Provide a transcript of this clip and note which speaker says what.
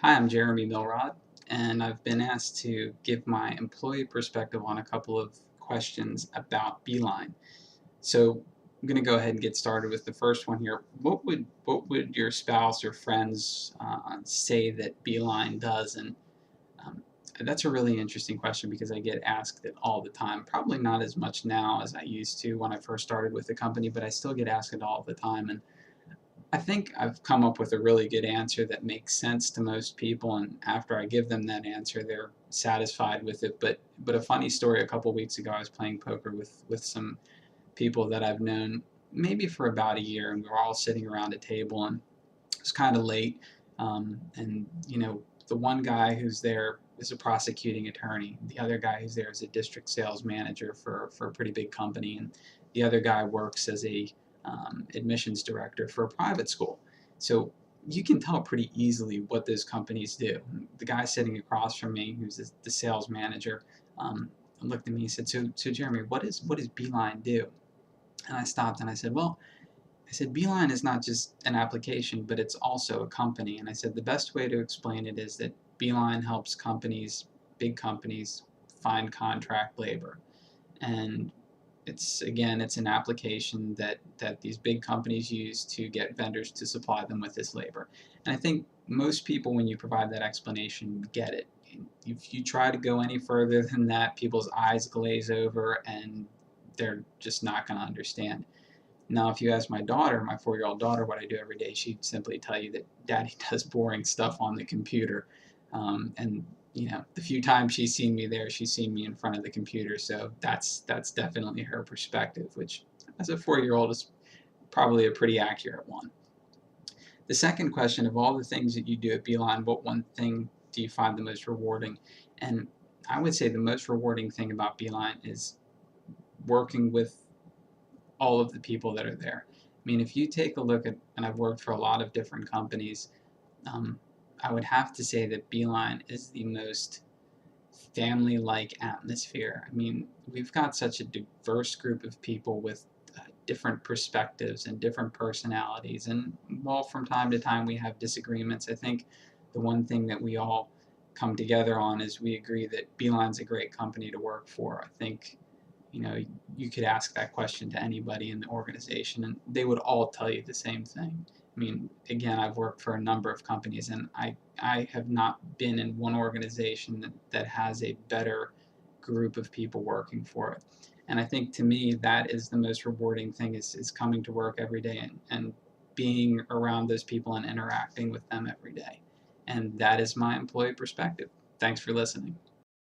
Speaker 1: Hi, I'm Jeremy Milrod, and I've been asked to give my employee perspective on a couple of questions about Beeline. So I'm going to go ahead and get started with the first one here. What would your spouse or friends say that Beeline does? And um, that's a really interesting question because I get asked it all the time. Probably not as much now as I used to when I first started with the company, but I still get asked it all the time. And I think I've come up with a really good answer that makes sense to most people, and after I give them that answer, they're satisfied with it. But a funny story: a couple weeks ago, I was playing poker with some people that I've known maybe for about a year, and we were all sitting around a table, and it was kind of late. And the one guy who's there is a prosecuting attorney. The other guy who's there is a district sales manager for a pretty big company, and the other guy works as a admissions director for a private school. So you can tell pretty easily what those companies do. The guy sitting across from me, who's the sales manager, looked at me and said, "So Jeremy, what does Beeline do?" And I stopped and I said, "Well," I said, "Beeline is not just an application, but it's also a company." And I said, "The best way to explain it is that Beeline helps companies, big companies, find contract labor. And it's an application that these big companies use to get vendors to supply them with this labor." And I think most people, when you provide that explanation, get it. If you try to go any further than that, people's eyes glaze over and they're just not going to understand. Now, if you ask my daughter, my 4-year-old daughter, what I do every day, she'd simply tell you that Daddy does boring stuff on the computer. And the few times she's seen me there, she's seen me in front of the computer. So that's definitely her perspective, which as a 4-year-old is probably a pretty accurate one. The second question: of all the things that you do at Beeline, what one thing do you find the most rewarding? And I would say the most rewarding thing about Beeline is working with all of the people that are there. I mean, if you take a look at, and I've worked for a lot of different companies, um, I would have to say that Beeline is the most family-like atmosphere. I mean, we've got such a diverse group of people with different perspectives and different personalities, and while from time to time we have disagreements, I think the one thing that we all come together on is we agree that Beeline's a great company to work for. I think you know, you could ask that question to anybody in the organization, and they would all tell you the same thing. I mean, again, I've worked for a number of companies, and I have not been in one organization that has a better group of people working for it. And I think to me, that is the most rewarding thing is coming to work every day and being around those people and interacting with them every day. And that is my employee perspective. Thanks for listening.